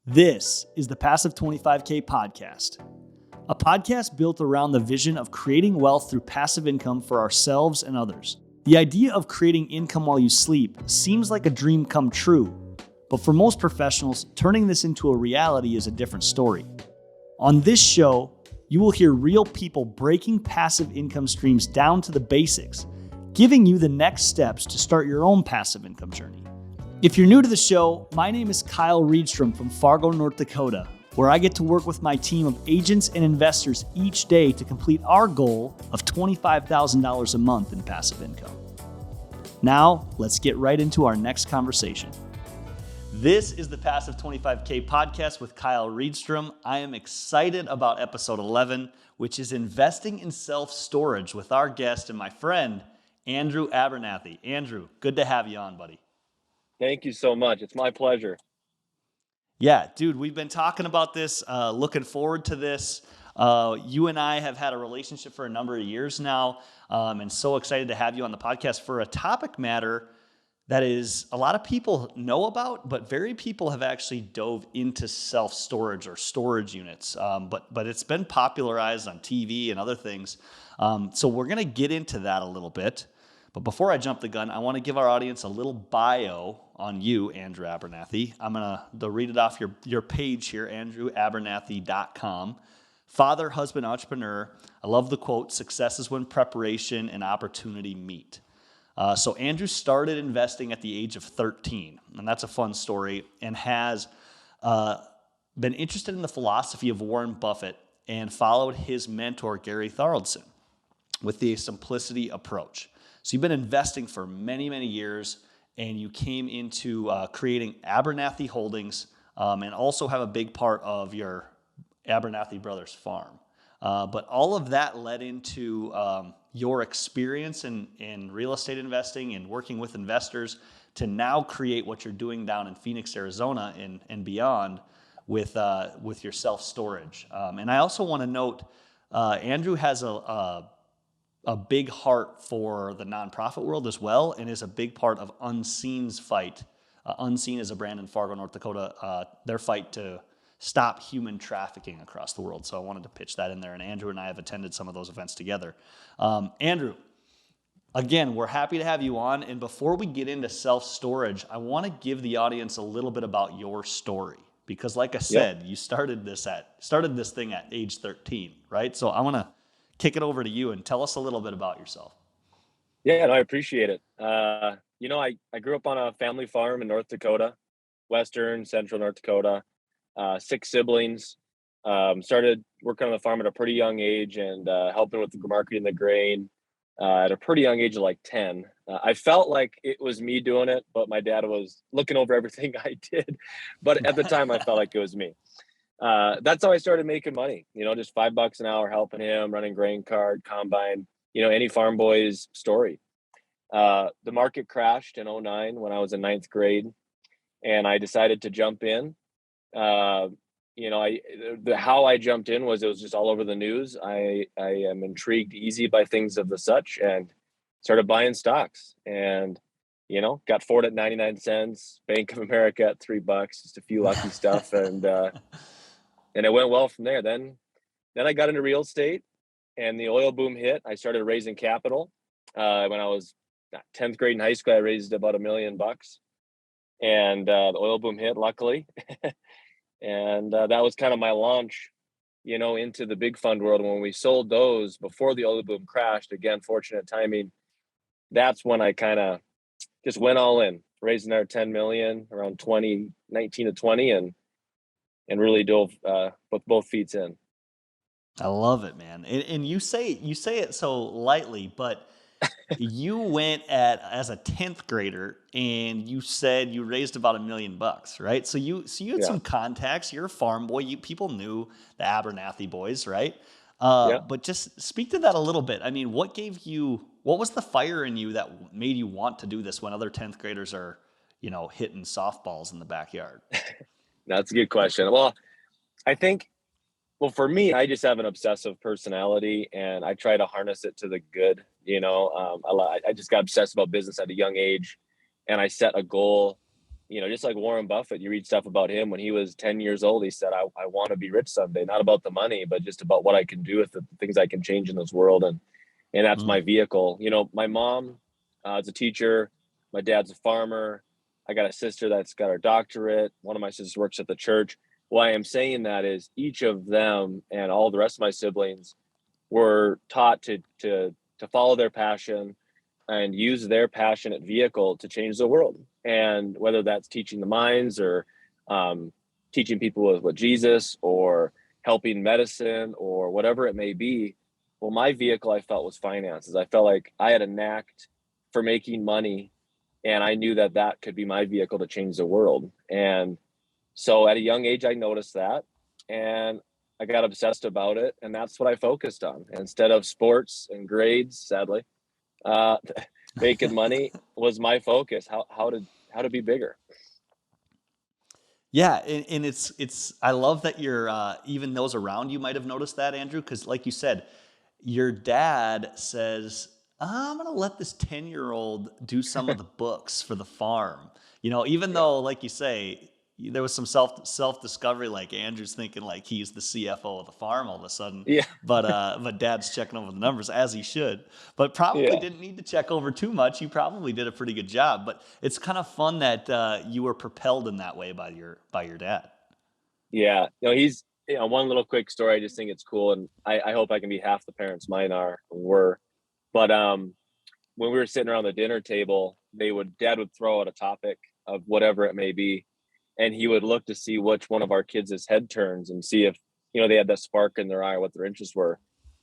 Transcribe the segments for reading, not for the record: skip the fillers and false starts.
This is the Passive 25K podcast, a podcast built around the vision of creating wealth through passive income for ourselves and others. The idea of creating income while you sleep seems like a dream come true, but for most professionals, turning this into a reality is a different story. On this show, you will hear real people breaking passive income streams down to the basics, giving you the next steps to start your own passive income journey. If you're new to the show, my name is Kyle Reedstrom from Fargo, North Dakota, where I get to work with my team of agents and investors each day to complete our goal of $25,000 a month in passive income. Now, let's get right into our next conversation. This is the Passive 25K podcast with Kyle Reedstrom. I am excited about episode 11, which is investing in self-storage with our guest and my friend, Andrew Abernathey. Andrew, good to have you on, buddy. Thank you so much. It's my pleasure. Yeah, dude, we've been talking about this, looking forward to this. You and I have had a relationship for a number of years now, and so excited to have you on the podcast for a topic matter that is a lot of people know about, but very people have actually dove into self-storage or storage units. But it's been popularized on TV and other things. So we're going to get into that a little bit. But before I jump the gun, I want to give our audience a little bio on you, Andrew Abernathey. I'm going to read it off your page here, andrewabernathy.com. Father, husband, entrepreneur. I love the quote, success is when preparation and opportunity meet. So Andrew started investing at the age of 13, and that's a fun story, and has been interested in the philosophy of Warren Buffett and followed his mentor, Gary Tharaldson, with the simplicity approach. So you've been investing for many, many years, and you came into creating Abernathey Holdings and also have a big part of your Abernathey Brothers farm. But all of that led into your experience in real estate investing and working with investors to now create what you're doing down in Phoenix, Arizona and beyond with your self-storage. And I also want to note, Andrew has a big heart for the nonprofit world as well, and is a big part of Unseen's fight. Unseen is a brand in Fargo, North Dakota, their fight to stop human trafficking across the world. So I wanted to pitch that in there, and Andrew and I have attended some of those events together. Andrew, again, we're happy to have you on, and before we get into self-storage, I want to give the audience a little bit about your story, because like I said, you started this thing at age 13, right? So I want to kick it over to you and tell us a little bit about yourself. Yeah, I appreciate it. I grew up on a family farm in North Dakota, western, central North Dakota, 6 siblings. Started working on the farm at a pretty young age and helping with the marketing the grain at a pretty young age of like 10. I felt like it was me doing it, but my dad was looking over everything I did. But at the time, I felt like it was me. That's how I started making money, just $5 an hour, helping him, running grain cart, combine, any farm boy's story. The market crashed in 2009 when I was in 9th grade, and I decided to jump in. How I jumped in was, it was just all over the news. I am intrigued easy by things of the such, and started buying stocks, and, got Ford at 99 cents, Bank of America at $3, just a few lucky stuff. And it went well from there. Then I got into real estate, and the oil boom hit. I started raising capital. When I was 10th grade in high school, I raised about $1 million, and the oil boom hit, luckily. And that was kind of my launch, into the big fund world. And when we sold those before the oil boom crashed, again, fortunate timing, that's when I kind of just went all in, raised another 10 million around 2019 to 20, and really dove with both feet in. I love it, man. And you say it so lightly, but you went as a 10th grader, and you said you raised about $1 million, right? So you had some contacts. You're a farm boy. People knew the Abernathey boys, right? But just speak to that a little bit. I mean, what was the fire in you that made you want to do this when other 10th graders are, hitting softballs in the backyard? That's a good question. Well, I think, for me, I just have an obsessive personality, and I try to harness it to the good. I just got obsessed about business at a young age, and I set a goal, just like Warren Buffett, you read stuff about him when he was 10 years old. He said, I want to be rich someday, not about the money, but just about what I can do with the things I can change in this world. And that's Mm. my vehicle. My mom is a teacher. My dad's a farmer. I got a sister that's got her doctorate. One of my sisters works at the church. Why I'm saying that is each of them and all the rest of my siblings were taught to follow their passion and use their passionate vehicle to change the world. And whether that's teaching the minds or teaching people with Jesus or helping medicine or whatever it may be. Well, my vehicle I felt was finances. I felt like I had a knack for making money, and I knew that that could be my vehicle to change the world. And so at a young age, I noticed that, and I got obsessed about it, and that's what I focused on instead of sports and grades. Sadly, uh, making money was my focus. How to be bigger. Yeah, and it's I love that you're even those around you might have noticed that, Andrew, because like you said, your dad says, I'm gonna let this 10-year-old do some of the books for the farm. Even Yeah, though, like you say, there was some self discovery, like Andrew's thinking like he's the CFO of the farm all of a sudden, yeah, but dad's checking over the numbers as he should. But probably yeah, didn't need to check over too much. You probably did a pretty good job. But it's kind of fun that you were propelled in that way by your dad. yeah. He's one little quick story. I just think it's cool, and I hope I can be half the parents mine were. But when we were sitting around the dinner table, dad would throw out a topic of whatever it may be, and he would look to see which one of our kids' head turns and see if they had that spark in their eye or what their interests were.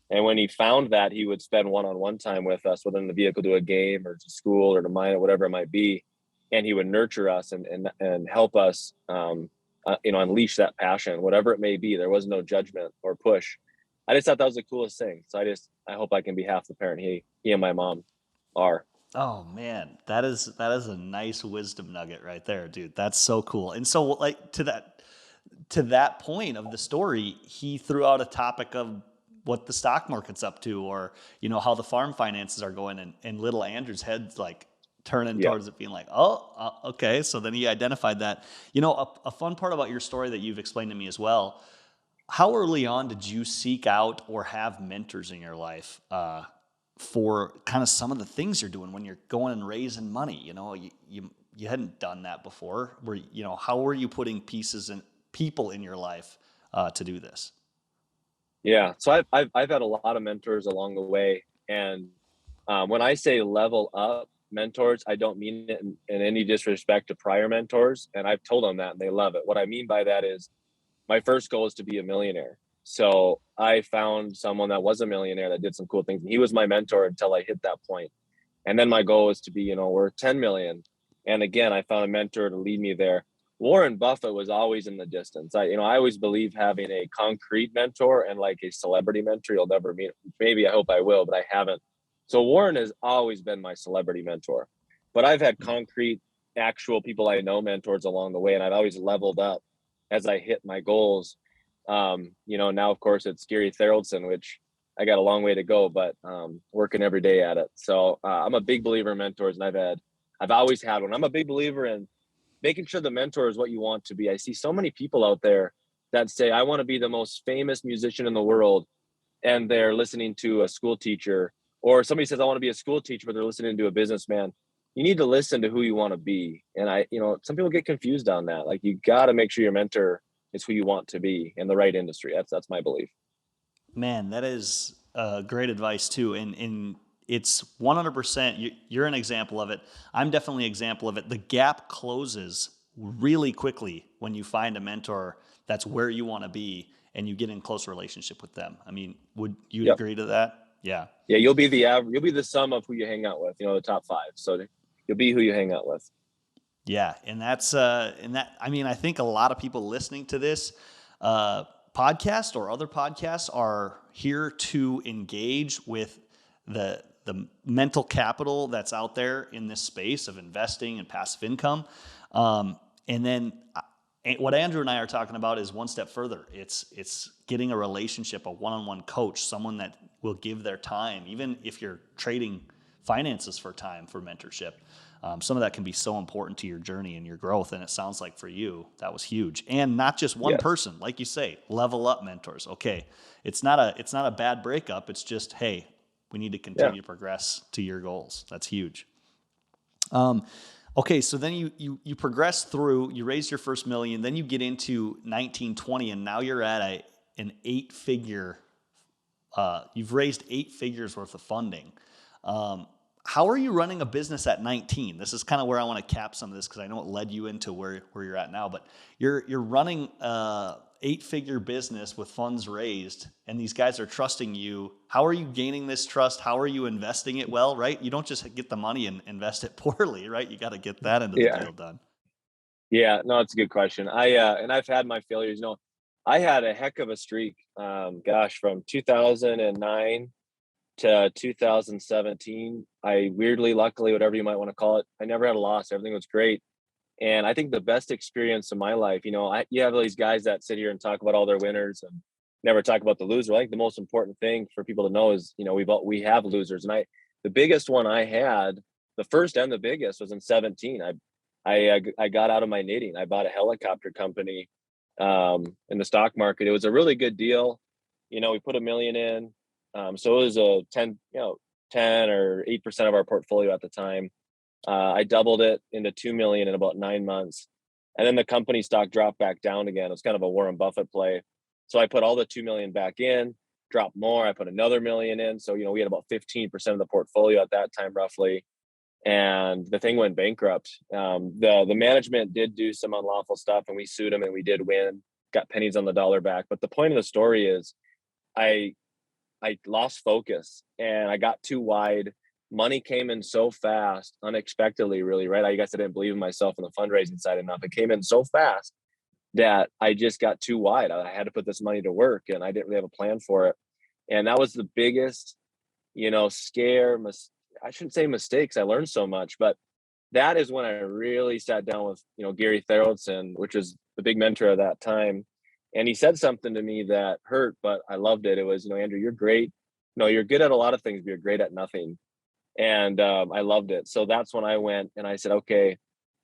And when he found that, he would spend one-on-one time with us, whether in the vehicle to a game or to school or to mine or whatever it might be, and he would nurture us and help us, unleash that passion, whatever it may be. There was no judgment or push. I just thought that was the coolest thing. So I hope I can be half the parent he and my mom are. Oh man, that is a nice wisdom nugget right there, dude. That's so cool. And so like to that point of the story, he threw out a topic of what the stock market's up to, or how the farm finances are going, and little Andrew's head's like turning Yeah. towards it, being like, oh, okay. So then he identified that. A fun part about your story that you've explained to me as well. How early on did you seek out or have mentors in your life for kind of some of the things you're doing when you're going and raising money? You hadn't done that before. How were you putting pieces and people in your life to do this? Yeah. So I've had a lot of mentors along the way, and when I say level up mentors, I don't mean it in any disrespect to prior mentors, and I've told them that, and they love it. What I mean by that is my first goal is to be a millionaire. So I found someone that was a millionaire that did some cool things, and he was my mentor until I hit that point. And then my goal is to be, worth 10 million. And again, I found a mentor to lead me there. Warren Buffett was always in the distance. I always believe having a concrete mentor and like a celebrity mentor, you'll never meet. Maybe I hope I will, but I haven't. So Warren has always been my celebrity mentor, but I've had concrete, actual people I know mentors along the way, and I've always leveled up as I hit my goals. Now of course it's Gary Theraldson, which I got a long way to go, but working every day at it. So I'm a big believer in mentors, and I've always had one. I'm a big believer in making sure the mentor is what you want to be. I see so many people out there that say, I want to be the most famous musician in the world, and they're listening to a school teacher, or somebody says, I want to be a school teacher, but they're listening to a businessman. You need to listen to who you want to be. And some people get confused on that. Like, you got to make sure your mentor is who you want to be in the right industry. That's my belief. Man, that is great advice too, and it's 100%. You're an example of it. I'm definitely an example of it. The gap closes really quickly when you find a mentor that's where you want to be, and you get in close relationship with them. I mean, would you Yep. agree to that? Yeah. Yeah. You'll be the sum of who you hang out with, the top five. So you'll be who you hang out with. Yeah, and I mean, I think a lot of people listening to this uh, podcast or other podcasts are here to engage with the mental capital that's out there in this space of investing and passive income. And then what Andrew and I are talking about is one step further. It's getting a relationship, a one-on-one coach, someone that will give their time, even if you're trading finances for time for mentorship. Some of that can be so important to your journey and your growth. And it sounds like for you, that was huge. And not just one Yes. person, like you say, level up mentors. Okay. It's not a bad breakup. It's just, hey, we need to Yeah. continue to progress to your goals. That's huge. Okay, so then you progress through, you raise your first million, then you get into 1920, and now you're at an eight figure. You've raised 8 figures worth of funding. How are you running a business at 19? This is kind of where I want to cap some of this, because I know it led you into where you're at now. But you're running a 8-figure business with funds raised, and these guys are trusting you. How are you gaining this trust? How are you investing it well? Right? You don't just get the money and invest it poorly, right? You got to get that into the Yeah. deal done. Yeah. No, it's a good question. And I've had my failures. I had a heck of a streak. Gosh, from 2009 to 2017. I weirdly, luckily, whatever you might want to call it, I never had a loss. Everything was great. And I think the best experience of my life, you have all these guys that sit here and talk about all their winners and never talk about the loser. I think the most important thing for people to know is, we have losers. And the biggest one I had, the first and the biggest, was in 17. I got out of my knitting. I bought a helicopter company in the stock market. It was a really good deal. We put $1 million in. So it was a 10 or 8% of our portfolio at the time. I doubled it into 2 million in about 9 months. And then the company stock dropped back down again. It was kind of a Warren Buffett play. So I put all the 2 million back in, dropped more. I put another million in. So, we had about 15% of the portfolio at that time, roughly. And the thing went bankrupt. The management did do some unlawful stuff, and we sued them, and we did win, got pennies on the dollar back. But the point of the story is I lost focus and I got too wide. Money came in so fast, unexpectedly, really, right? I guess I didn't believe in myself on the fundraising side enough. It came in so fast that I just got too wide. I had to put this money to work, and I didn't really have a plan for it. And that was the biggest, scare. I shouldn't say mistakes. I learned so much, but that is when I really sat down with, Gary Theraldson, which was the big mentor of that time. And he said something to me that hurt, but I loved it. It was, Andrew, you're great. No, you're good at a lot of things, but you're great at nothing. And I loved it. So that's when I went and I said, okay,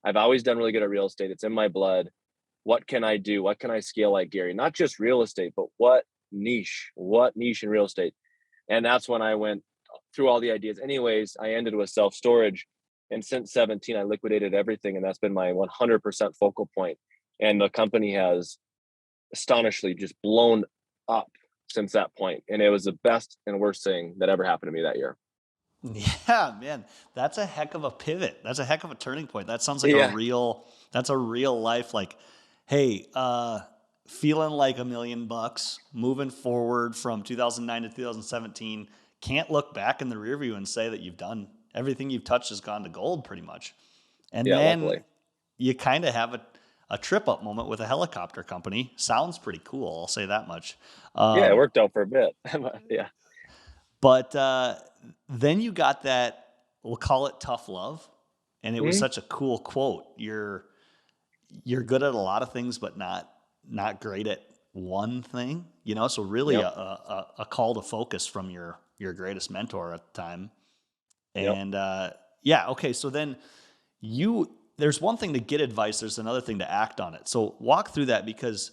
I've always done really good at real estate. It's in my blood. What can I do? What can I scale like Gary? Not just real estate, but what niche in real estate? And that's when I went through all the ideas. Anyways, I ended with self-storage. And since 17, I liquidated everything. And that's been my 100% focal point. And the company has astonishingly just blown up since that point. And it was the best and worst thing that ever happened to me that year. Yeah, man, that's a heck of a pivot. That's a heck of a turning point. That sounds like Yeah. that's a real life, like, hey, feeling like $1 million, moving forward from 2009 to 2017, can't look back in the rear view and say that you've done everything you've touched has gone to gold pretty much. And Yeah. then Luckily. you kind of have a trip up moment with a helicopter company. Sounds pretty cool. I'll say that much. Yeah. It Um, worked out for a bit. Yeah. But then you got that, we'll call it tough love. And it was Mhm. such a cool quote. You're good at a lot of things, but not great at one thing, So really Yep. a call to focus from your greatest mentor at the time. Yep. And yeah, okay. So then there's one thing to get advice. There's another thing to act on it. So walk through that, because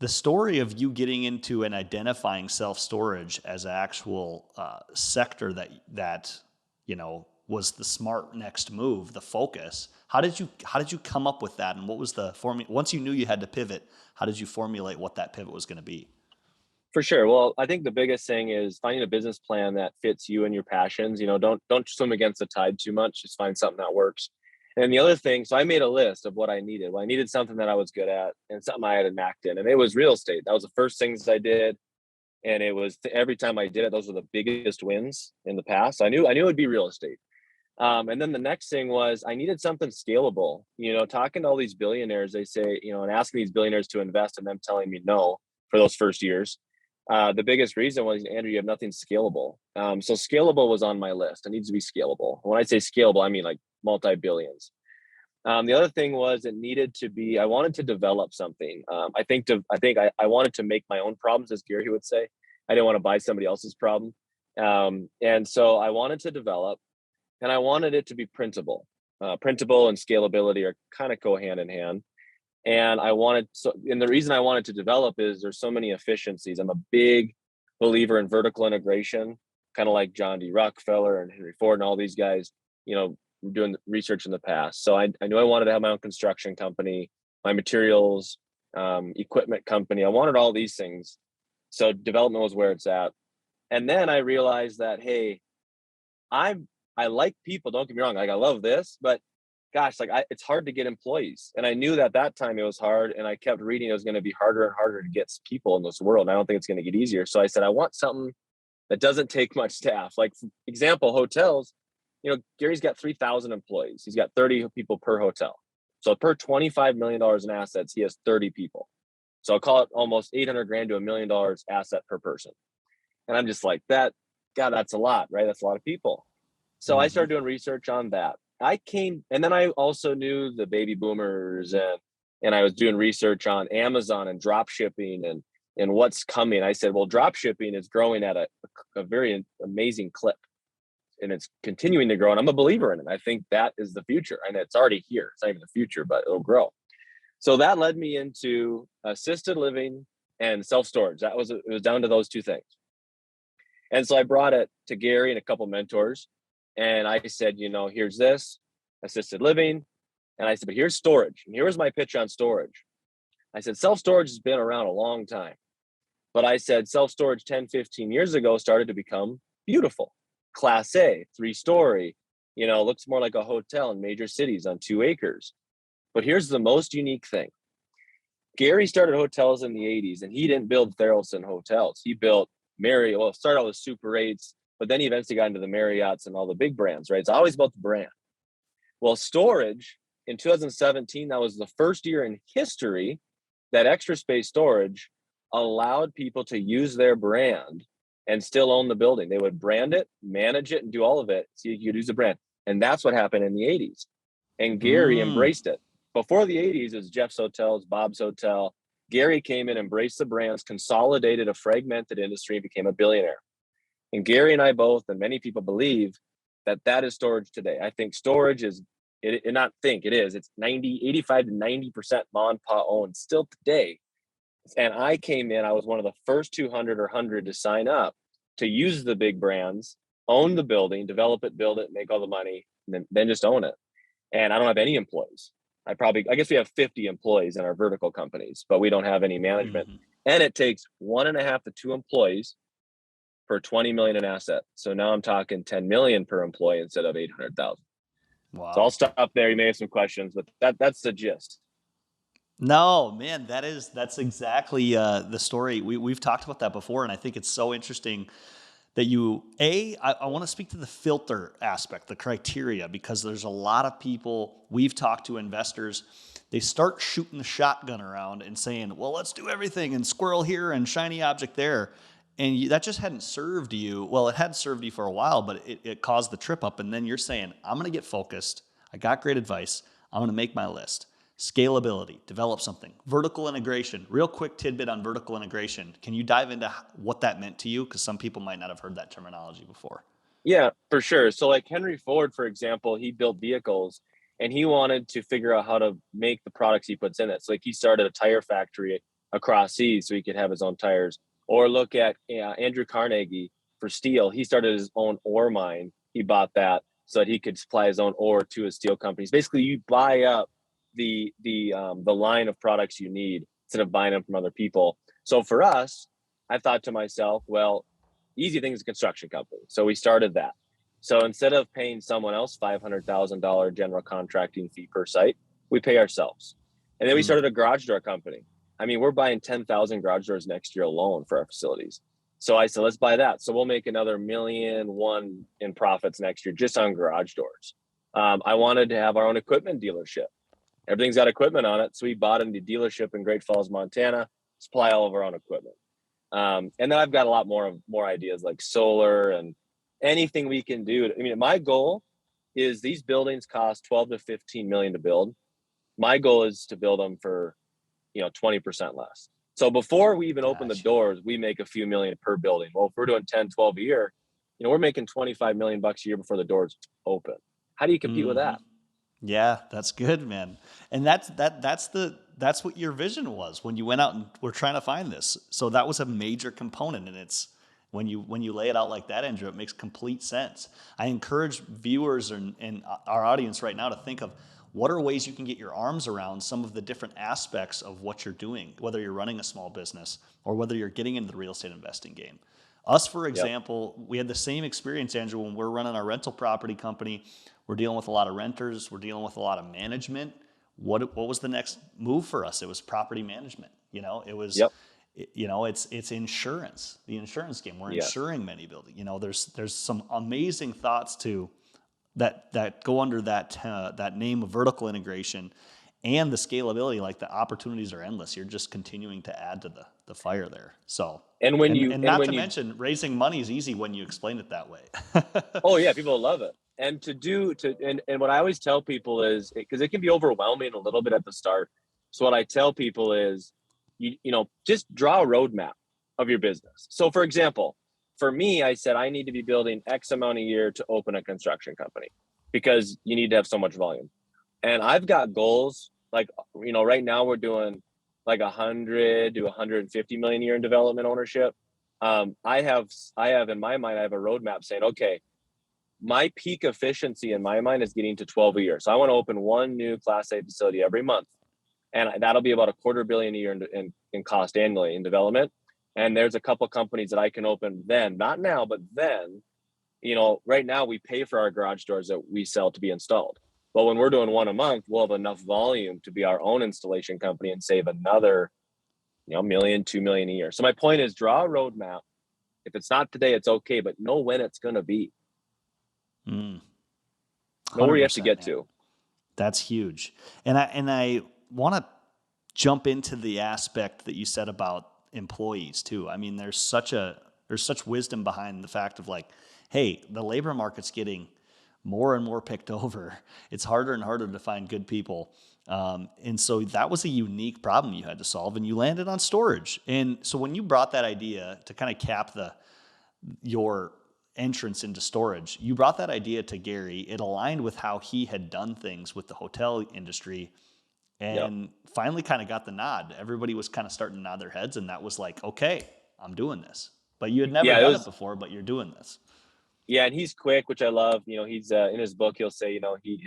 the story of you getting into and identifying self-storage as an actual sector that was the smart next move, the focus. How did you come up with that, and what was the formula? Once you knew you had to pivot, how did you formulate what that pivot was going to be? For sure. Well, I think the biggest thing is finding a business plan that fits you and your passions. Don't swim against the tide too much. Just find something that works. And the other thing, so I made a list of what I needed. Well, I needed something that I was good at and something I had a knack in, and it was real estate. That was the first things I did, and it was every time I did it, those were the biggest wins in the past. I knew it would be real estate. And then the next thing was I needed something scalable. Talking to all these billionaires, they say, and asking these billionaires to invest and them telling me no for those first years. The biggest reason was, Andrew, you have nothing scalable. So scalable was on my list. It needs to be scalable. When I say scalable, I mean like multi-billions. The other thing was it needed to be, I wanted to develop something. I wanted to make my own problems, as Gary would say. I didn't want to buy somebody else's problem. And so I wanted to develop, and I wanted it to be printable. printable and scalability are kind of go hand in hand. And the reason I wanted to develop is there's so many efficiencies. I'm a big believer in vertical integration, kind of like John D. Rockefeller and Henry Ford and all these guys, doing research in the past. So I knew I wanted to have my own construction company, my materials, equipment company. I wanted all these things. So development was where it's at. And then I realized that, hey, I like people, don't get me wrong. Like, I love this, but gosh, it's hard to get employees. And I knew that time it was hard. And I kept reading it was going to be harder and harder to get people in this world. And I don't think it's going to get easier. So I said, I want something that doesn't take much staff. Like, for example, hotels, Gary's got 3,000 employees. He's got 30 people per hotel. So per $25 million in assets, he has 30 people. So I'll call it almost 800 grand to $1 million asset per person. And I'm just like, God, that's a lot, right? That's a lot of people. So I started doing research on that. And then I also knew the baby boomers, and I was doing research on Amazon and drop shipping and what's coming. I said, well, drop shipping is growing at a very amazing clip, and it's continuing to grow. And I'm a believer in it. I think that is the future. And it's already here. It's not even the future, but it'll grow. So that led me into assisted living and self-storage. It was down to those two things. And so I brought it to Gary and a couple mentors. And I said, here's this assisted living. And I said, but here's storage. And here was my pitch on storage. I said, self-storage has been around a long time. But I said, self-storage 10, 15 years ago started to become beautiful. Class A, 3-story, looks more like a hotel in major cities on 2 acres. But here's the most unique thing. Gary started hotels in the 80s, and he didn't build Tharaldson hotels. He built started out with Super 8s, but then he eventually got into the Marriotts and all the big brands, right? It's always about the brand. Well, storage in 2017, that was the first year in history that Extra Space Storage allowed people to use their brand and still own the building. They would brand it, manage it, and do all of it so you could use the brand. And that's what happened in the 80s. And Gary embraced it. Before the 80s, it was Jeff's Hotels, Bob's Hotel. Gary came in, embraced the brands, consolidated a fragmented industry, and became a billionaire. And Gary and I both, and many people believe that is storage today. I think storage is, it is. It's 85 to 90% mom and pop owned still today. And I came in, I was one of the first 200 or 100 to sign up to use the big brands, own the building, develop it, build it, make all the money, and then just own it. And I don't have any employees. I guess we have 50 employees in our vertical companies, but we don't have any management. And it takes 1.5 to 2 employees per 20 million in asset. So now I'm talking 10 million per employee instead of 800,000. Wow. So I'll stop there. You may have some questions, but that's the gist. No, man, that's exactly the story. We've talked about that before, and I think it's so interesting that I want to speak to the filter aspect, the criteria, because there's a lot of people we've talked to, investors, they start shooting the shotgun around and saying, well, let's do everything and squirrel here and shiny object there. And that just hadn't served you. Well, it had served you for a while, but it caused the trip up. And then you're saying, I'm going to get focused. I got great advice. I'm going to make my list. Scalability, develop something. Vertical integration, real quick tidbit on vertical integration. Can you dive into what that meant to you? Because some people might not have heard that terminology before. Yeah, for sure. So like Henry Ford, for example, he built vehicles and he wanted to figure out how to make the products he puts in it. So like he started a tire factory across seas so he could have his own tires. Or look at Andrew Carnegie for steel. He started his own ore mine. He bought that so that he could supply his own ore to his steel companies. Basically, you buy up the line of products you need instead of buying them from other people. So for us, I thought to myself, well, easy thing is a construction company. So we started that. So instead of paying someone else $500,000 general contracting fee per site, we pay ourselves. And then we started a garage door company. I mean, we're buying 10,000 garage doors next year alone for our facilities. So I said, let's buy that. So we'll make another $1.1 million in profits next year just on garage doors. I wanted to have our own equipment dealership. Everything's got equipment on it. So we bought into the dealership in Great Falls, Montana, supply all of our own equipment. And then I've got a lot more ideas like solar and anything we can do. I mean, my goal is these buildings cost 12 to 15 million to build. My goal is to build them for 20% less. So before we even open the doors, we make a few million per building. Well, if we're doing 10, 12 a year, we're making $25 million a year before the doors open. How do you compete with that? Yeah, that's good, man. And that's what your vision was when you went out and were trying to find this. So that was a major component, and it's when you lay it out like that, Andrew, it makes complete sense. I encourage viewers and our audience right now to think of what are ways you can get your arms around some of the different aspects of what you're doing, whether you're running a small business or whether you're getting into the real estate investing game. Us, for Yep. example, we had the same experience, Andrew, when we're running our rental property company. We're dealing with a lot of renters. We're dealing with a lot of management. What was the next move for us? It was property management. It was, Yep. it's insurance, the insurance game. We're Yes. insuring many buildings. There's some amazing thoughts to that go under that name of vertical integration and the scalability. Like the opportunities are endless. You're just continuing to add to the fire there. So, And when and you and and not when to you mention raising money is easy when you explain it that way. Oh yeah, people love it. And and what I always tell people is because it can be overwhelming a little bit at the start. So what I tell people is just draw a roadmap of your business. So for example, for me, I said I need to be building X amount a year to open a construction company because you need to have so much volume. And I've got goals like right now we're doing like 100 to 150 million a year in development ownership. I have in my mind I have a roadmap saying, okay, my peak efficiency in my mind is getting to 12 a year. So I want to open one new Class A facility every month, and that'll be about $250 million a year in cost annually in development. And there's a couple companies that I can open then, not now, but then. Right now we pay for our garage doors that we sell to be installed. But when we're doing one a month, we'll have enough volume to be our own installation company and save another, million, 2 million a year. So my point is draw a roadmap. If it's not today, it's okay, but know when it's going to be. Mm, Know where you have to 100%, get man. to. That's huge. And I want to jump into the aspect that you said about employees too. I mean, there's such wisdom behind the fact of like, hey, the labor market's getting more and more picked over. It's harder and harder to find good people. And so that was a unique problem you had to solve, and you landed on storage. And so when you brought that idea to kind of cap your entrance into storage, you brought that idea to Gary. It aligned with how he had done things with the hotel industry, Yep. and finally kind of got the nod. Everybody was kind of starting to nod their heads, and that was like, okay, I'm doing this. But you had never Yeah, it done it was. before, but you're doing this. Yeah, and he's quick, which I love. He's in his book. He'll say,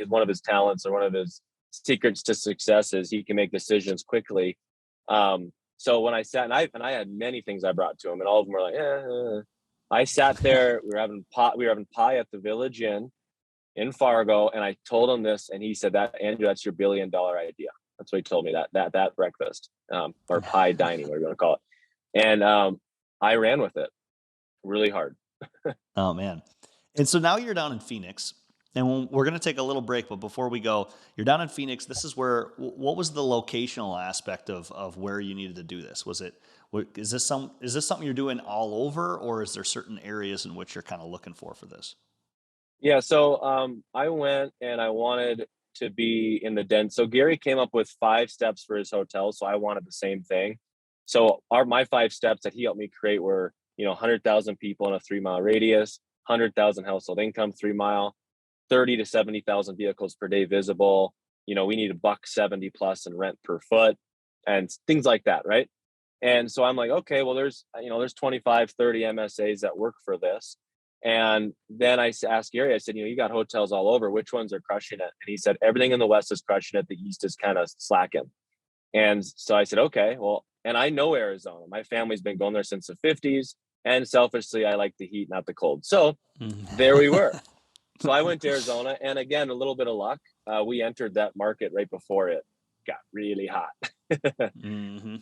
one of his talents or one of his secrets to success is he can make decisions quickly. So when I sat and I had many things I brought to him, and all of them were like, I sat there. We were having pie at the Village Inn in Fargo, and I told him this, and he said, "That Andrew, that's your $1 billion idea." That's what he told me that breakfast, or pie dining, whatever you want to call it. And I ran with it really hard. Oh man. And so now you're down in Phoenix, and we're going to take a little break. But before we go, you're down in Phoenix. This is where. What was the locational aspect of where you needed to do this? Is this something you're doing all over, or is there certain areas in which you're kind of looking for this? Yeah, so I went and I wanted to be in the den. So Gary came up with 5 steps for his hotel, so I wanted the same thing. So my 5 steps that he helped me create were, 100,000 people in a 3 mile radius, 100,000 household income 3 mile, 30 to 70,000 vehicles per day visible. We need a $170 plus in rent per foot, and things like that, right? And so I'm like, okay, well, there's 25, 30 MSAs that work for this. And then I asked Gary, I said, you got hotels all over. Which ones are crushing it? And he said, everything in the West is crushing it. The East is kind of slacking. And so I said, okay, well, and I know Arizona. My family's been going there since the 50s. And selfishly, I like the heat, not the cold. So there we were. So I went to Arizona. And again, a little bit of luck. We entered that market right before it got really hot. Mm-hmm.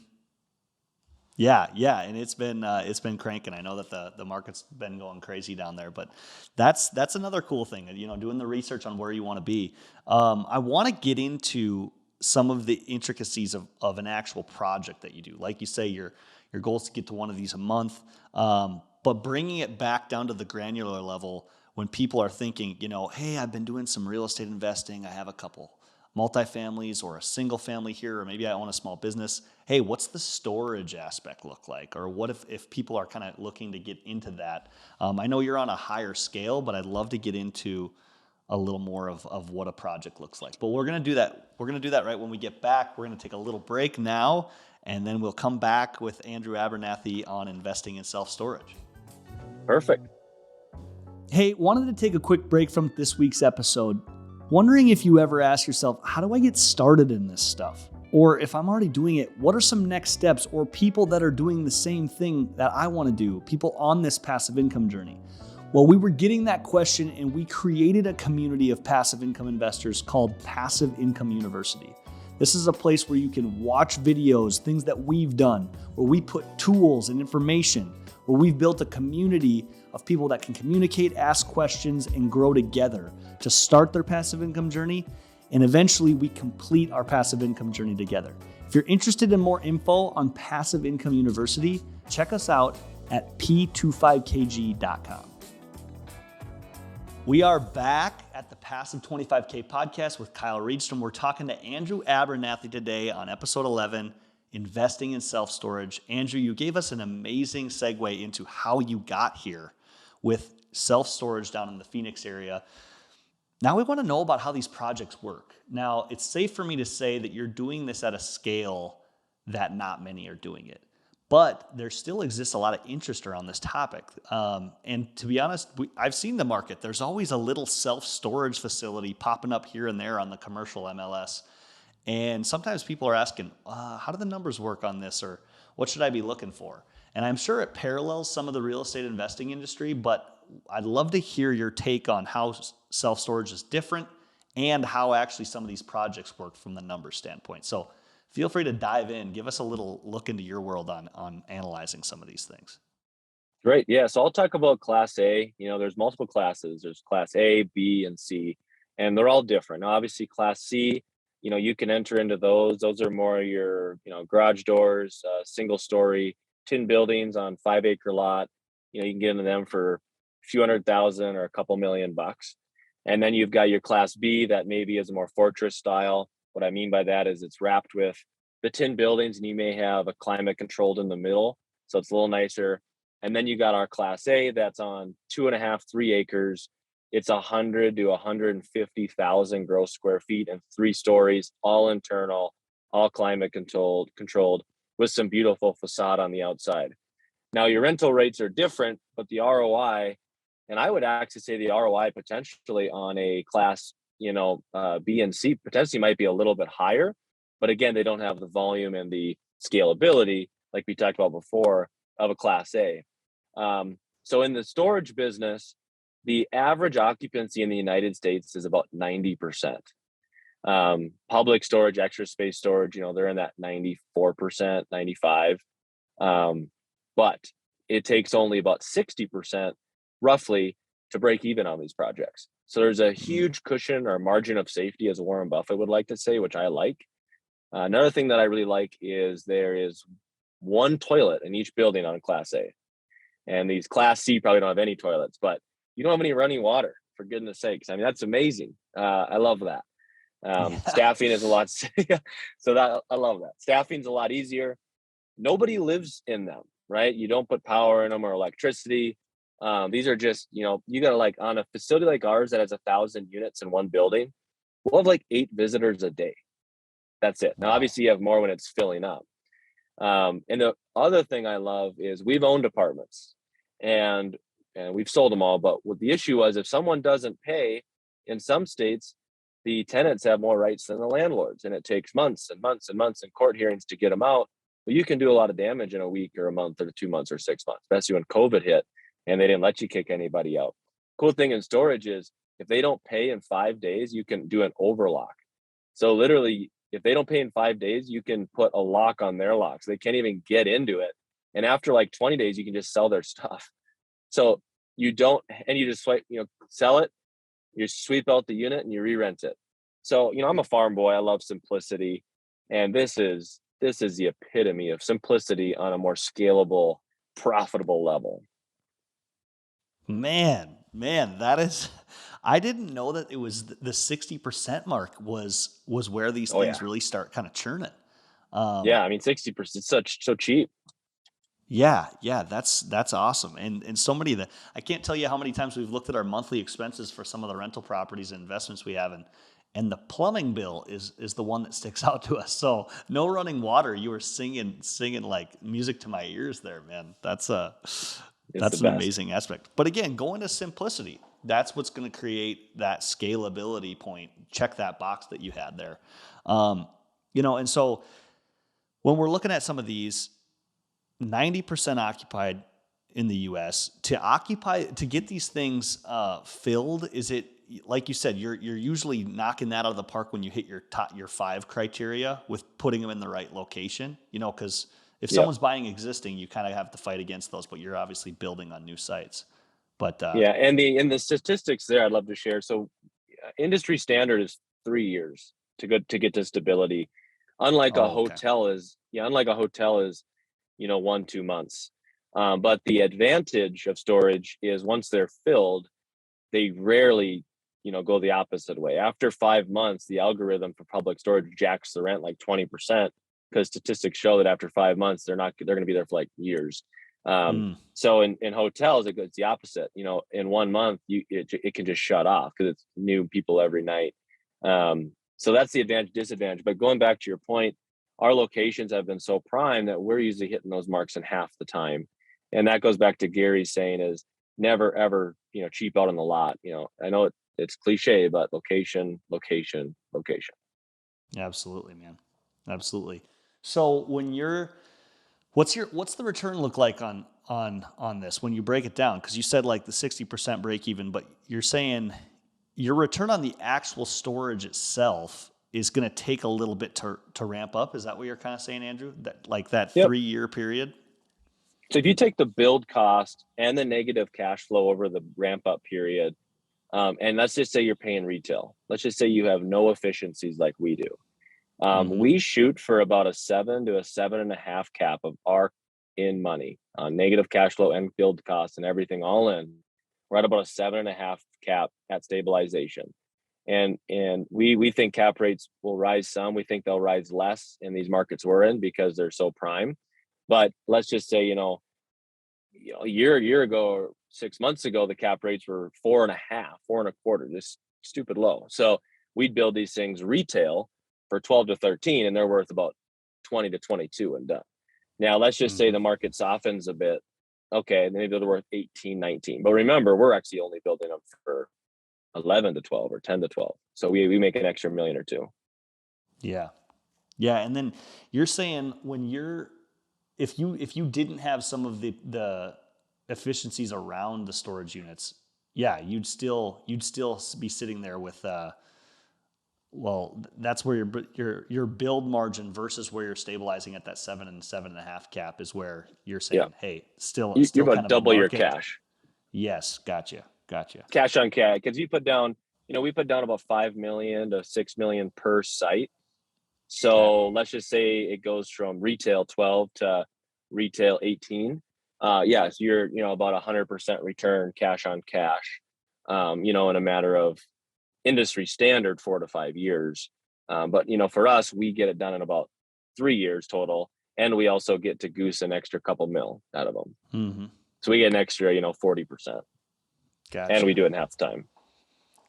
Yeah, yeah, and it's been cranking. I know that the market's been going crazy down there, but that's another cool thing. Doing the research on where you want to be. I want to get into some of the intricacies of an actual project that you do. Like you say, your goal is to get to one of these a month, but bringing it back down to the granular level when people are thinking, hey, I've been doing some real estate investing. I have a couple multifamilies or a single family here, or maybe I own a small business. Hey, what's the storage aspect look like? Or what if people are kind of looking to get into that? I know you're on a higher scale, but I'd love to get into a little more of what a project looks like. But we're going to do that. We're going to do that right when we get back. We're going to take a little break now, and then we'll come back with Andrew Abernathey on investing in self-storage. Perfect. Hey, wanted to take a quick break from this week's episode. Wondering if you ever ask yourself, how do I get started in this stuff? Or if I'm already doing it, what are some next steps or people that are doing the same thing that I want to do, people on this passive income journey? Well, we were getting that question and we created a community of passive income investors called Passive Income University. This is a place where you can watch videos, things that we've done, where we put tools and information, where we've built a community of people that can communicate, ask questions, and grow together to start their passive income journey. And eventually we complete our passive income journey together. If you're interested in more info on Passive Income University, check us out at p25kg.com. We are back at the Passive 25K podcast with Kyle Reedstrom. We're talking to Andrew Abernathey today on episode 11, Investing in Self-Storage. Andrew, you gave us an amazing segue into how you got here with self-storage down in the Phoenix area. Now we want to know about how these projects work. Now, it's safe for me to say that you're doing this at a scale that not many are doing it. But there still exists a lot of interest around this topic. And to be honest, I've seen the market. There's always a little self-storage facility popping up here and there on the commercial MLS. And sometimes people are asking, how do the numbers work on this? Or what should I be looking for? And I'm sure it parallels some of the real estate investing industry, but I'd love to hear your take on how self-storage is different and how actually some of these projects work from the numbers standpoint. So feel free to dive in. Give us a little look into your world on analyzing some of these things. Great. Yeah. So I'll talk about Class A. There's multiple classes. There's Class A, B, and C, and they're all different. Now, obviously, Class C, you can enter into those. Those are more your, garage doors, single story, tin buildings on 5-acre lot. You can get into them for a few $100,000 or a couple $1,000,000. And then you've got your Class B that maybe is a more fortress style. What I mean by that is it's wrapped with the tin buildings and you may have a climate controlled in the middle. So it's a little nicer. And then you got our Class A that's on 2.5, 3 acres. It's 100 to 150,000 gross square feet and 3 stories, all internal, all climate controlled with some beautiful facade on the outside. Now your rental rates are different, but the ROI, and I would actually say the ROI potentially on a Class B and C potentially might be a little bit higher, but again, they don't have the volume and the scalability like we talked about before of a Class A. So in the storage business, the average occupancy in the United States is about 90%. Public storage, extra space storage, they're in that 94%, 95%. But it takes only about 60% roughly to break even on these projects. So there's a huge cushion or margin of safety, as Warren Buffett would like to say, which I like. Another thing that I really like is there is one toilet in each building on Class A. And these Class C probably don't have any toilets, but you don't have any running water, for goodness sakes. I mean, that's amazing. I love that. Staffing is a lot. So that I love that. Staffing's a lot easier. Nobody lives in them, right? You don't put power in them or electricity. These are just, you gotta on a facility like ours that has 1,000 units in one building, we'll have 8 visitors a day. That's it. Now, obviously you have more when it's filling up. And the other thing I love is we've owned apartments and we've sold them all. But what the issue was, if someone doesn't pay, in some states, the tenants have more rights than the landlords, and it takes months and months and months in court hearings to get them out. But you can do a lot of damage in a week or a month or 2 months or 6 months, especially when COVID hit and they didn't let you kick anybody out. Cool thing in storage is if they don't pay in 5 days, you can do an overlock. So literally, if they don't pay in 5 days, you can put a lock on their lock. So they can't even get into it. And after 20 days, you can just sell their stuff. So you don't, and you just sell it, you sweep out the unit and you re-rent it. So, I'm a farm boy. I love simplicity. And this is the epitome of simplicity on a more scalable, profitable level. Man, that is, I didn't know that it was the 60% mark was where these things really start kind of churning. Yeah, I mean, 60%, so cheap. Yeah, yeah, that's awesome. And so many of the I can't tell you how many times we've looked at our monthly expenses for some of the rental properties and investments we have, and the plumbing bill is the one that sticks out to us. So no running water. You were singing like music to my ears there, man. It's the That's an best. amazing aspect. But again, going to simplicity. That's what's going to create that scalability point. Check that box that you had there. Um, and so when we're looking at some of these, 90% occupied in the US. To get these things filled, is it like you said, you're usually knocking that out of the park when you hit your 5 criteria with putting them in the right location, because if Yep. someone's buying existing, you kind of have to fight against those, but you're obviously building on new sites. But Yeah, and the statistics there I'd love to share. So industry standard is 3 years to get to stability. Unlike a oh, okay. hotel is yeah, unlike a hotel is 1-2 months. But the advantage of storage is once they're filled, they rarely go the opposite way. After 5 months, the algorithm for public storage jacks the rent like 20% because statistics show that after 5 months they're going to be there for like years. Mm, So in hotels it's the opposite. In 1 month it can just shut off because it's new people every night. So that's the advantage disadvantage. But going back to your point, our locations have been so prime that we're usually hitting those marks in half the time. And that goes back to Gary's saying is never ever cheap out on the lot. I know it's cliche, but location, location, location. absolutely, man. Absolutely. So what's the return look like on this when you break it down? Because you said like the 60% break even, but you're saying your return on the actual storage itself is going to take a little bit to ramp up. Is that what you're kind of saying, Andrew? That like that Yep. 3 year period? So if you take the build cost and the negative cash flow over the ramp up period, and let's just say you're paying retail, let's just say you have no efficiencies like we do. Mm-hmm. We shoot for about a 7 to 7.5 cap of our in money on negative cash flow and build costs and everything all in. We're at about a 7.5 cap at stabilization. And we think cap rates will rise some. We think they'll rise less in these markets we're in because they're so prime. But let's just say, a year ago or 6 months ago, the cap rates were 4.5, 4.25, just stupid low. So we'd build these things retail for 12 to 13, and they're worth about 20 to 22 and done. Now, let's just say Mm-hmm. the market softens a bit. Okay, maybe they're worth 18, 19. But remember, we're actually only building them for 11 to 12 or 10 to 12. So we make an extra million or two. Yeah. Yeah. And then you're saying if you didn't have some of the efficiencies around the storage units, yeah, you'd still be sitting there with well, that's where your build margin versus where you're stabilizing at that 7 and 7.5 cap is where you're Yeah. saying, hey, still You're still kind about of a double your market. cash. Yes, gotcha. Cash on cash. Because you put down, we put down about 5 million to 6 million per site. Okay. So let's just say it goes from retail 12 to retail 18. Yeah, so you're about 100% return cash on cash. In a matter of industry standard 4 to 5 years. But for us, we get it done in about 3 years total, and we also get to goose an extra couple mil out of them. Mm-hmm. So we get an extra 40%, and we Gotcha. do it in half the time.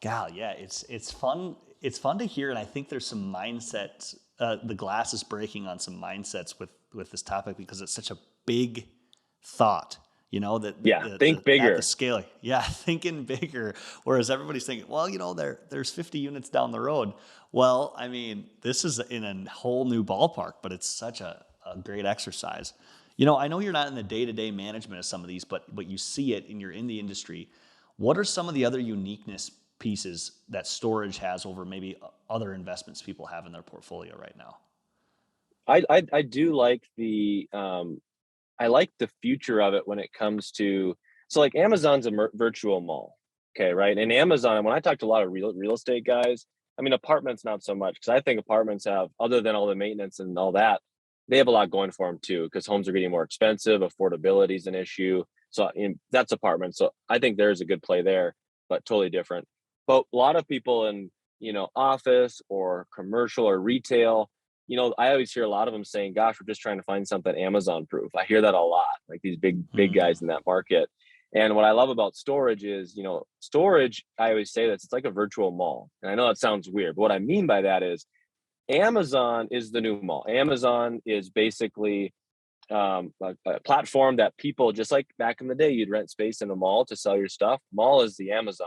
Gal, yeah, it's fun. It's fun to hear, and I think there's some mindsets. The glass is breaking on some mindsets with this topic because it's such a big thought. That Yeah, think at the bigger. scale, yeah, thinking bigger. Whereas everybody's thinking, well, there's 50 units down the road. Well, I mean, this is in a whole new ballpark, but it's such a great exercise. I know you're not in the day-to-day management of some of these, but you see it and you're in the industry. What are some of the other uniqueness pieces that storage has over maybe other investments people have in their portfolio right now? I do like I like the future of it when it comes to so like Amazon's a virtual mall, okay, right? And Amazon, when I talk to a lot of real estate guys, I mean apartments not so much because I think apartments have other than all the maintenance and all that, they have a lot going for them too because homes are getting more expensive, affordability is an issue. So that's apartments. So I think there's a good play there, but totally different. But a lot of people in office or commercial or retail, I always hear a lot of them saying, gosh, we're just trying to find something Amazon proof. I hear that a lot. like these big guys in that market. And what I love about storage is, storage, I always say this, it's like a virtual mall. And I know that sounds weird, but what I mean by that is Amazon is the new mall. Amazon is basically a platform that people, just like back in the day, you'd rent space in a mall to sell your stuff. Mall is the Amazon,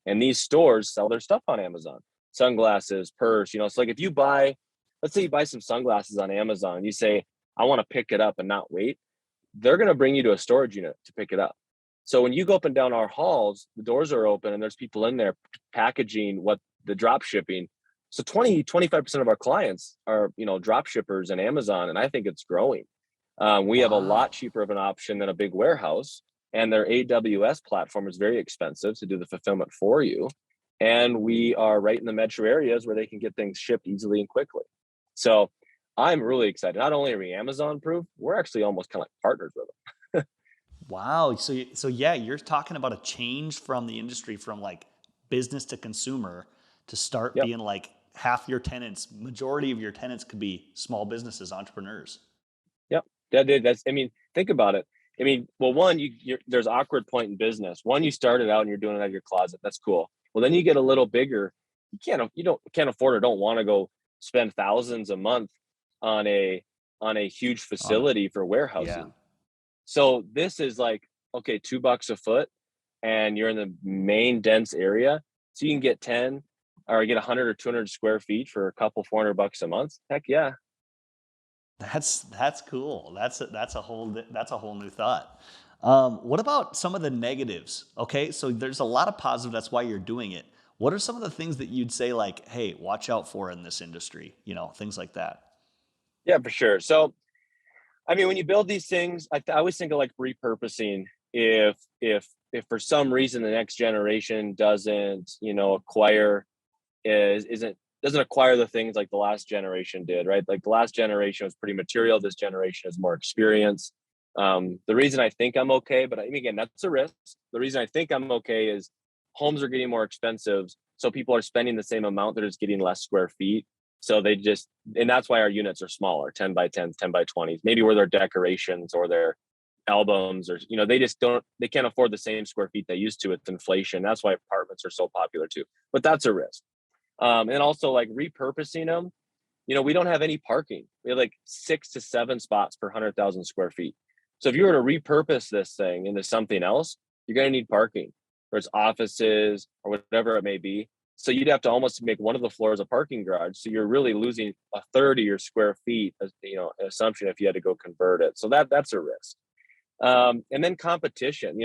and these stores sell their stuff on Amazon. Sunglasses, purse, it's like if you buy, let's say you buy some sunglasses on Amazon, you say, I want to pick it up and not wait. They're going to bring you to a storage unit to pick it up. So when you go up and down our halls, the doors are open and there's people in there packaging what the drop shipping. So 25% of our clients are, drop shippers and Amazon. And I think it's growing. We have a lot cheaper of an option than a big warehouse, and their AWS platform is very expensive to do the fulfillment for you. And we are right in the metro areas where they can get things shipped easily and quickly. So I'm really excited. Not only are we Amazon proof, we're actually almost kind of like partners with them. Wow. So yeah, you're talking about a change from the industry from like business to consumer to start Yep. being like half your tenants, majority of your tenants could be small businesses, entrepreneurs. Yep. Think about it. Well, one, there's awkward point in business. One, you started out and you're doing it out of your closet. That's cool. Well, then you get a little bigger. You can't afford or don't want to go spend thousands a month on a huge facility for warehousing. Yeah. So this is like, okay, $2 a foot, and you're in the main dense area. So you can get 10 or get 100 or 200 square feet for a couple $400 a month. Heck yeah. That's cool. That's a whole new thought. What about some of the negatives? Okay, so there's a lot of positive. That's why you're doing it. What are some of the things that you'd say like, hey, watch out for in this industry? Things like that. Yeah, for sure. So, when you build these things, I always think of like repurposing. If for some reason the next generation doesn't, doesn't acquire the things like the last generation did, right? Like the last generation was pretty material. This generation is more experience. The reason I think I'm okay, but again, that's a risk. The reason I think I'm okay is homes are getting more expensive. So people are spending the same amount. They're just getting less square feet. So and that's why our units are smaller, 10 by 10s, 10 by 20s, maybe where their decorations or their albums or, they can't afford the same square feet they used to with inflation. That's why apartments are so popular too, but that's a risk. And also like repurposing them, we don't have any parking. We have like 6 to 7 spots per 100,000 square feet. So if you were to repurpose this thing into something else, you're going to need parking, or it's offices or whatever it may be. So you'd have to almost make one of the floors a parking garage. So you're really losing a third of your square feet, assumption if you had to go convert it. So that's a risk. And then competition,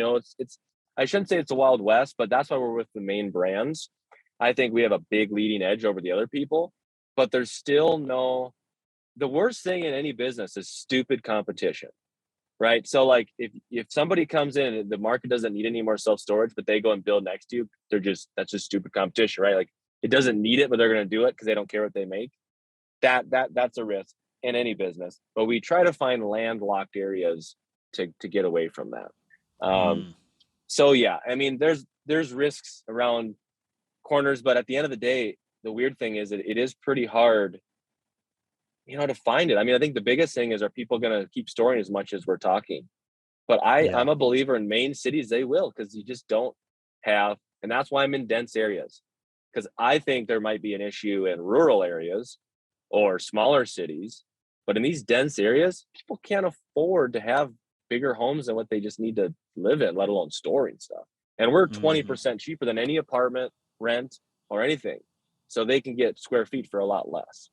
I shouldn't say it's a Wild West, but that's why we're with the main brands. I think we have a big leading edge over the other people, but there's still the worst thing in any business is stupid competition, right? So like if somebody comes in and the market doesn't need any more self-storage, but they go and build next to you, that's just stupid competition, right? Like it doesn't need it, but they're going to do it because they don't care what they make. That's a risk in any business, but we try to find landlocked areas to get away from that. So yeah, there's risks around corners, but at the end of the day, the weird thing is that it is pretty hard, to find it. I think the biggest thing is, are people going to keep storing as much as we're talking? But I'm a believer in main cities, they will, because you just don't have, and that's why I'm in dense areas, because I think there might be an issue in rural areas or smaller cities, but in these dense areas, people can't afford to have bigger homes than what they just need to live in, let alone storing stuff. And we're 20% cheaper than any apartment rent or anything, so they can get square feet for a lot less.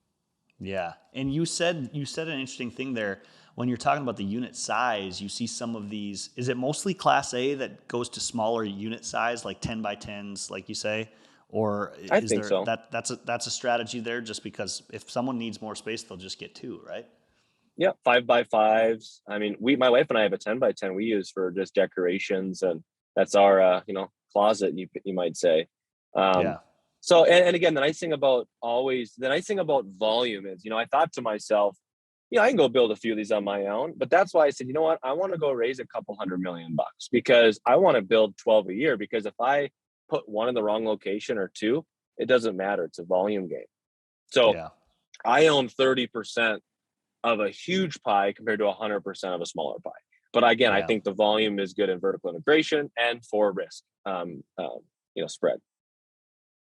Yeah. And you said an interesting thing there. When you're talking about the unit size, you see some of these, is it mostly class A that goes to smaller unit size, like 10 by 10s, like you say? Or I is think there so. that's a strategy there, just because if someone needs more space, they'll just get 2, right? Yeah, 5 by 5s. My wife and I have a 10 by 10 we use for just decorations, and that's our closet, you might say. Yeah. So, and again, the nice thing about volume is, I thought to myself, I can go build a few of these on my own, but that's why I said, you know what, I want to go raise a couple $100 million, because I want to build 12 a year, because if I put one in the wrong location or 2, it doesn't matter. It's a volume game. So Yeah. I own 30% of a huge pie compared to 100% of a smaller pie. But again, I Yeah. think the volume is good in vertical integration and for risk, spread.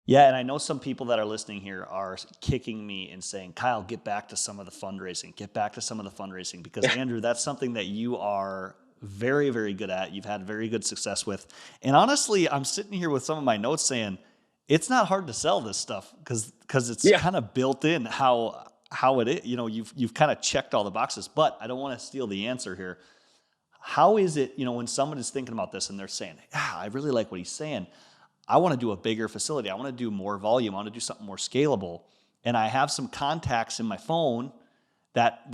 Yeah, and I know some people that are listening here are kicking me and saying, Kyle, get back to some of the fundraising, get back to some of the fundraising, because Andrew, that's something that you are very, very good at. You've had very good success with. And honestly, I'm sitting here with some of my notes saying, it's not hard to sell this stuff because it's Yeah. kind of built in how it is. You know, you've kind of checked all the boxes, but I don't want to steal the answer here. How is it, when someone is thinking about this and they're saying, I really like what he's saying. I want to do a bigger facility. I want to do more volume. I want to do something more scalable. And I have some contacts in my phone that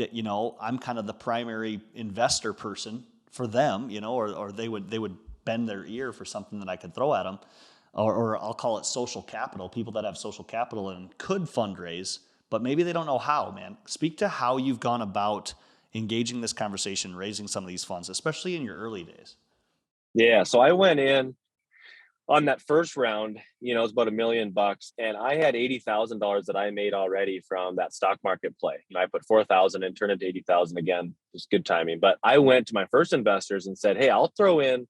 I'm kind of the primary investor person for them, or they would bend their ear for something that I could throw at them. Or I'll call it social capital, people that have social capital and could fundraise, but maybe they don't know how, man. Speak to how you've gone about engaging this conversation, raising some of these funds, especially in your early days. Yeah. So I went in on that first round, it was about $1 million, and I had $80,000 that I made already from that stock market play. I put 4,000 and turned it to 80,000 again. Just good timing. But I went to my first investors and said, "Hey, I'll throw in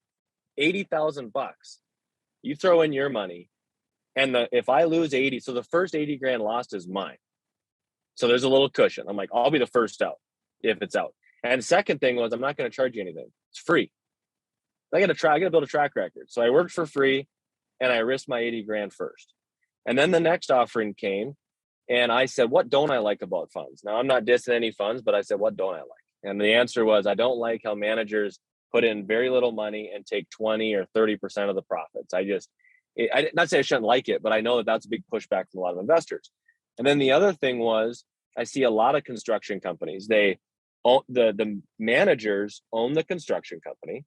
$80,000. You throw in your money, and if I lose 80, so the first 80 grand lost is mine. So there's a little cushion. I'm like, I'll be the first out if it's out. And second thing was, I'm not going to charge you anything. It's free. I got to build a track record. So I worked for free, and I risked my 80 grand first. And then the next offering came, and I said, what don't I like about funds? Now, I'm not dissing any funds, but I said, what don't I like? And the answer was, I don't like how managers put in very little money and take 20 or 30% of the profits. I did not say I shouldn't like it, but I know that that's a big pushback from a lot of investors. And then the other thing was, I see a lot of construction companies. They own the managers own the construction company.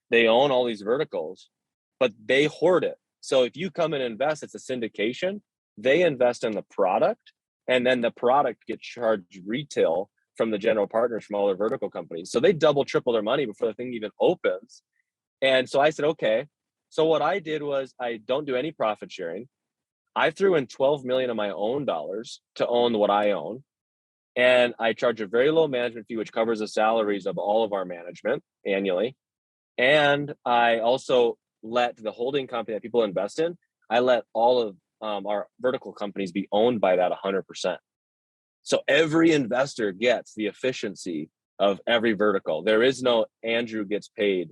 They own all these verticals, but they hoard it. So if you come and invest, it's a syndication. They invest in the product, and then the product gets charged retail from the general partners from all their vertical companies. So they double, triple their money before the thing even opens. And so I said, okay. So what I did was I don't do any profit sharing. I threw in 12 million of my own dollars to own what I own. And I charge a very low management fee, which covers the salaries of all of our management annually. And I also let the holding company that people invest in, I let all of our vertical companies be owned by that 100%. So every investor gets the efficiency of every vertical. There is no Andrew gets paid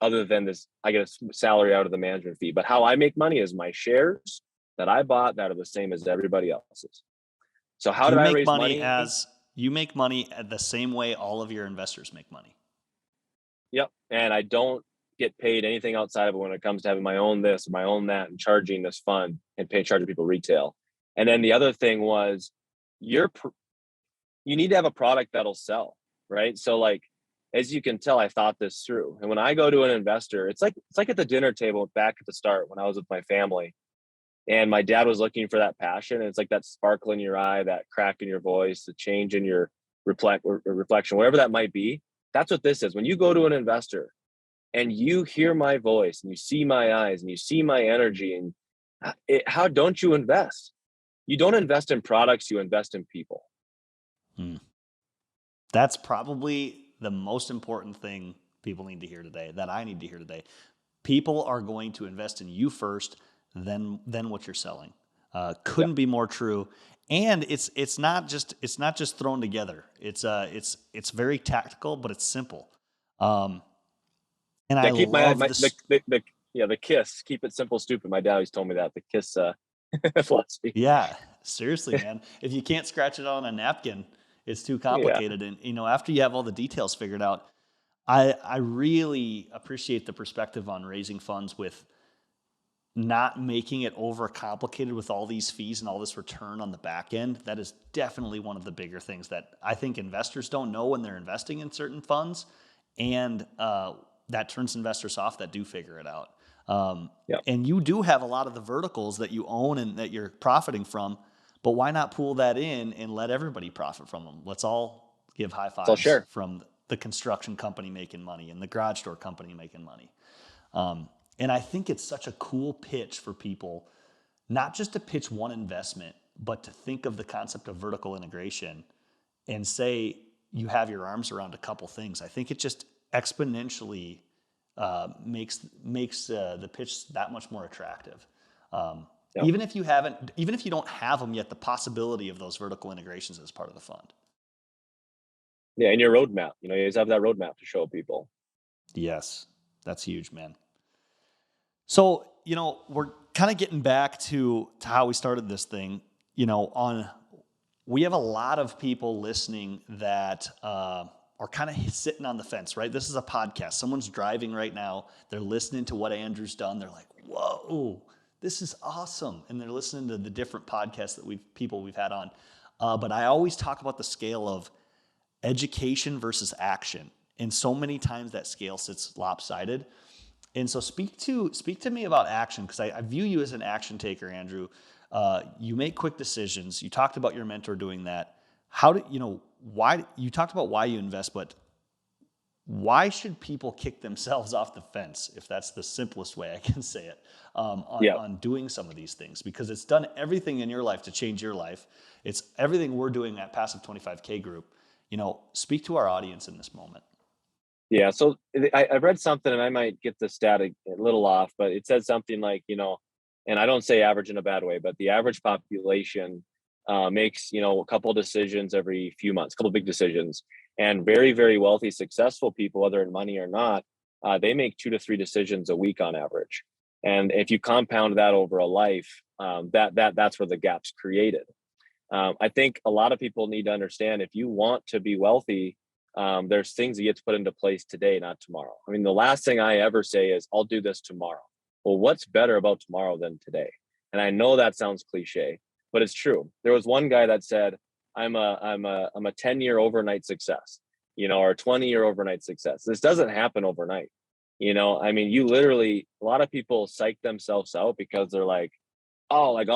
other than this, I get a salary out of the management fee. But how I make money is my shares that I bought that are the same as everybody else's. So how did I raise money? You make money the same way all of your investors make money. Yep. And I don't get paid anything outside of it when it comes to having my own this, my own that, and charging this fund and charging people retail. And then the other thing was you need to have a product that'll sell, right? So like, as you can tell, I thought this through. And when I go to an investor, it's like at the dinner table back at the start when I was with my family, and my dad was looking for that passion. And it's like that sparkle in your eye, that crack in your voice, the change in your reflection, whatever that might be. That's what this is. When you go to an investor and you hear my voice and you see my eyes and you see my energy, and how don't you invest? You don't invest in products, you invest in people. That's probably the most important thing people need to hear today, that I need to hear today. People are going to invest in you first, then what you're selling. Couldn't be more true. And it's not just thrown together. It's very tactical, but it's simple. And I Keep love this. the KISS, keep it simple, stupid. My dad always told me that, the KISS philosophy. Yeah, seriously, man. If you can't scratch it out on a napkin, it's too complicated. And after you have all the details figured out, I really appreciate the perspective on raising funds with not making it overcomplicated with all these fees and all this return on the back end. That is definitely one of the bigger things that I think investors don't know when they're investing in certain funds, and that turns investors off that do figure it out. And you do have a lot of the verticals that you own and that you're profiting from, but why not pool that in and let everybody profit from them? Let's all give high fives from the construction company making money and the garage door company making money. And I think it's such a cool pitch for people, not just to pitch one investment, but to think of the concept of vertical integration and say you have your arms around a couple things. I think it just exponentially makes the pitch that much more attractive. Yep. Even if you don't have them yet, the possibility of those vertical integrations is part of the fund. Yeah, and your roadmap. You always have that roadmap to show people. Yes, that's huge, man. So, we're kind of getting back to how we started this thing. We have a lot of people listening that are kind of sitting on the fence, right? This is a podcast. Someone's driving right now. They're listening to what Andrew's done. They're like, whoa, this is awesome. And they're listening to the different podcasts that we've had on. But I always talk about the scale of education versus action. And so many times that scale sits lopsided. And so speak to me about action, because I view you as an action taker, Andrew. You make quick decisions. You talked about your mentor doing that. Why you talked about why you invest, but why should people kick themselves off the fence, if that's the simplest way I can say it, on doing some of these things? Because it's done everything in your life to change your life. It's everything we're doing at Passive 25K Group. Speak to our audience in this moment. Yeah, so I've read something, and I might get the stat a little off, but it says something like, and I don't say average in a bad way, but the average population makes, a couple of decisions every few months, a couple of big decisions. And very, very wealthy, successful people, whether in money or not, they make 2 to 3 decisions a week on average. And if you compound that over a life, that's where the gap's created. I think a lot of people need to understand, if you want to be wealthy, there's things that you have to put into place today, not tomorrow. I mean, the last thing I ever say is, I'll do this tomorrow. Well, what's better about tomorrow than today? And I know that sounds cliche, but it's true. There was one guy that said, I'm a 10-year overnight success, or a 20-year overnight success. This doesn't happen overnight. I mean, you literally, a lot of people psych themselves out because they're like, oh, like,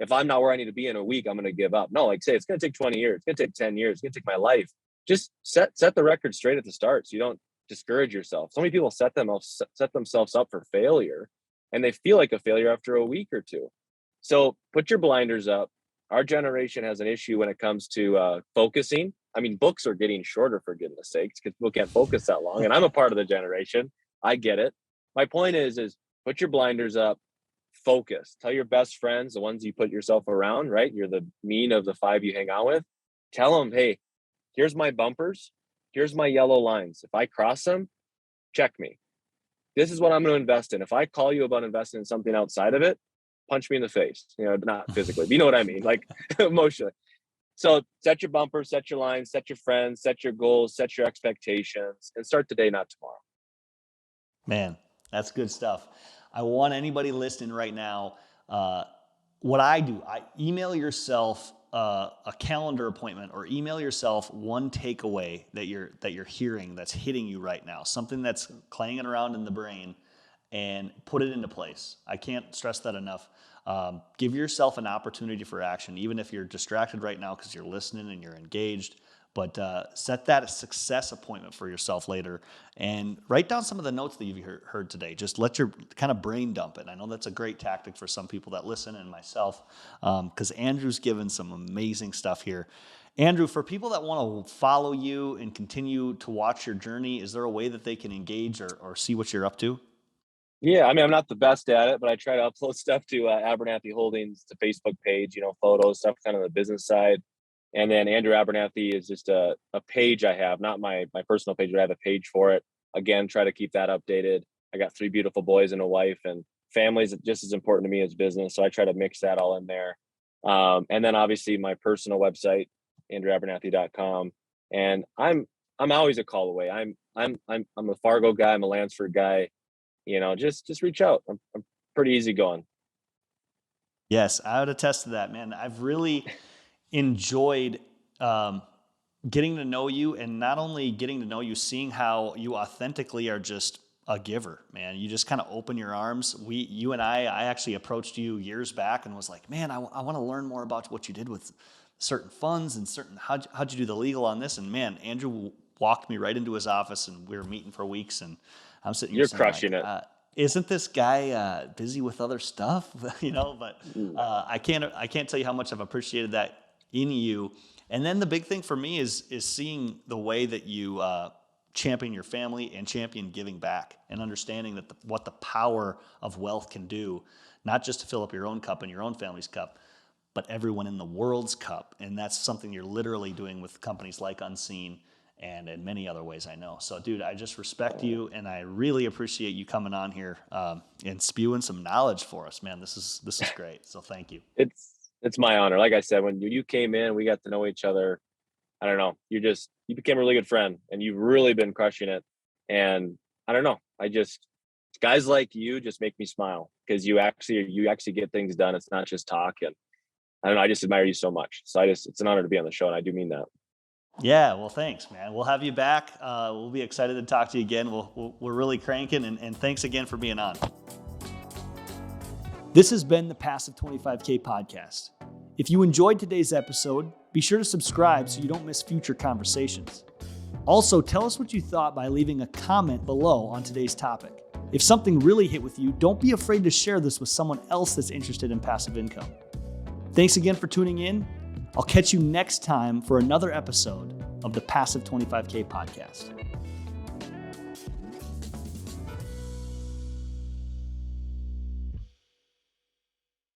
if I'm not where I need to be in a week, I'm going to give up. No, like, say it's going to take 20 years. It's going to take 10 years. It's going to take my life. Just set the record straight at the start, so you don't discourage yourself. So many people set themselves up for failure, and they feel like a failure after a week or two. So put your blinders up. Our generation has an issue when it comes to focusing. I mean, books are getting shorter, for goodness sakes, because people can't focus that long. And I'm a part of the generation. I get it. My point is put your blinders up, focus. Tell your best friends, the ones you put yourself around, right? You're the mean of the 5 you hang out with. Tell them, hey, here's my bumpers. Here's my yellow lines. If I cross them, check me. This is what I'm going to invest in. If I call you about investing in something outside of it, punch me in the face. Not physically, but you know what I mean, like emotionally. So set your bumpers, set your lines, set your friends, set your goals, set your expectations, and start today, not tomorrow. Man, that's good stuff. I want anybody listening right now, what I do, I email yourself a calendar appointment, or email yourself one takeaway that you're hearing that's hitting you right now, something that's clanging around in the brain, and put it into place. I can't stress that enough. Give yourself an opportunity for action, even if you're distracted right now because you're listening and you're engaged. But set that success appointment for yourself later, and write down some of the notes that you've heard today. Just let your kind of brain dump it. I know that's a great tactic for some people that listen, and myself, because Andrew's given some amazing stuff here. Andrew, for people that want to follow you and continue to watch your journey, is there a way that they can engage or see what you're up to? Yeah, I mean, I'm not the best at it, but I try to upload stuff to Abernathey Holdings, the Facebook page, photos, stuff kind of the business side. And then Andrew Abernathey is just a page I have, not my personal page, but I have a page for it. Again, try to keep that updated. I got 3 beautiful boys and a wife, and family's just as important to me as business. So I try to mix that all in there. And then obviously my personal website, andrewabernathy.com. And I'm always a call away. I'm a Fargo guy. I'm a Lansford guy. Just reach out. I'm pretty easygoing. Yes, I would attest to that, man. I've really enjoyed getting to know you, and not only getting to know you, seeing how you authentically are just a giver, man. You just kind of open your arms. You and I actually approached you years back and was like, man, I want to learn more about what you did with certain funds and how'd you do the legal on this? And man, Andrew walked me right into his office, and we were meeting for weeks, and I'm sitting here You're saying, crushing like, it. Isn't this guy busy with other stuff? But I can't tell you how much I've appreciated that in you. And then the big thing for me is seeing the way that you champion your family and champion giving back and understanding that what the power of wealth can do, not just to fill up your own cup and your own family's cup, but everyone in the world's cup. And that's something you're literally doing with companies like Unseen and in many other ways I know. So, dude, I just respect you, and I really appreciate you coming on here and spewing some knowledge for us, man. This is great. So thank you. It's my honor. Like I said, when you came in, we got to know each other. I don't know. You became a really good friend, and you've really been crushing it. And I don't know. Guys like you just make me smile because you actually get things done. It's not just talk. And I don't know. I just admire you so much. So it's an honor to be on the show, and I do mean that. Yeah, well, thanks, man. We'll have you back. We'll be excited to talk to you again. We're really cranking, and thanks again for being on. This has been the Passive 25K podcast. If you enjoyed today's episode, be sure to subscribe so you don't miss future conversations. Also, tell us what you thought by leaving a comment below on today's topic. If something really hit with you, don't be afraid to share this with someone else that's interested in passive income. Thanks again for tuning in. I'll catch you next time for another episode of the Passive 25K podcast.